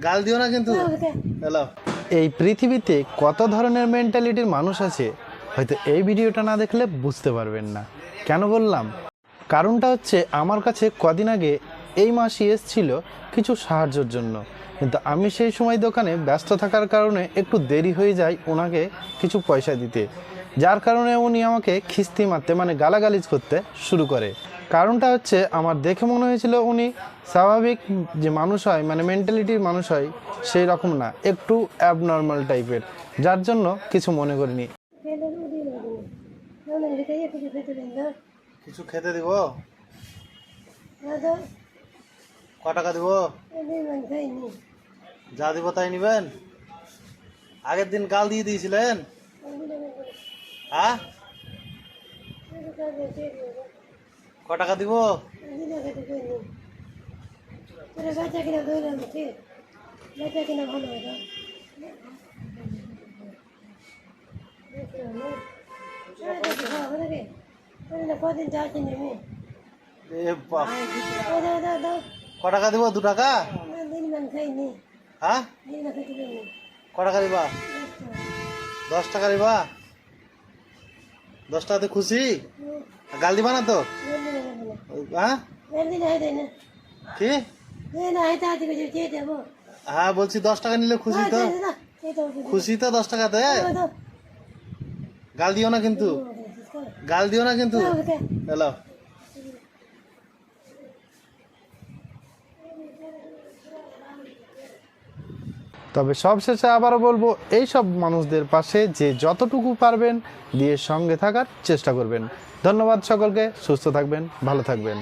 গাল দিও না কিন্তু। হ্যালো, এই পৃথিবীতে কত ধরনের মেন্টালিটির মানুষ আছে হয়তো এই ভিডিওটা না দেখলে বুঝতে পারবেন না। কেন বললাম? কারণটা হচ্ছে আমার কাছে কদিন আগে এই মাসি এসেছিল কিছু সাহায্যের জন্য, কিন্তু আমি সেই সময় দোকানে ব্যস্ত থাকার কারণে একটু দেরি হয়ে যায় ওনাকে কিছু পয়সা দিতে, যার কারণে উনি আমাকে খিস্তি মারতে মানে গালাগালিজ করতে শুরু করে। কারণটা হচ্ছে আমার দেখে মনে হয়েছিল উনি স্বাভাবিক যে মানুষ হয় মানে মেন্টালিটির মানুষ হয় সেই রকম না, একটু অ্যাবনর্মাল টাইপের, যার জন্য কিছু মনে করিনি। কিছু খেতে দিব? ক টাকা দিব? যা দিব তাই নিবেন? আগের দিন গাল দিয়ে দিয়েছিলেন। হ্যাঁ, ক টাকা দিব? ক টাকা দিব? 2 টাকা? হ্যাঁ, ক টাকা দিবা? 10 টাকা দিবা? 10 টাকাতে খুশি? গাল দিবা না তো? হ্যাঁ, কি? হ্যাঁ বলছি 10 টাকা নিলে খুশি তো? খুশি তো 10 টাকাতে? গাল দিও না কিন্তু, গাল দিও না কিন্তু। হ্যালো, তবে সবশেষে আবারও বলবো এই সব মানুষদের পাশে যে যতটুকু পারবেন দিয়ে সঙ্গে থাকার চেষ্টা করবেন। ধন্যবাদ সকলকে, সুস্থ থাকবেন, ভালো থাকবেন।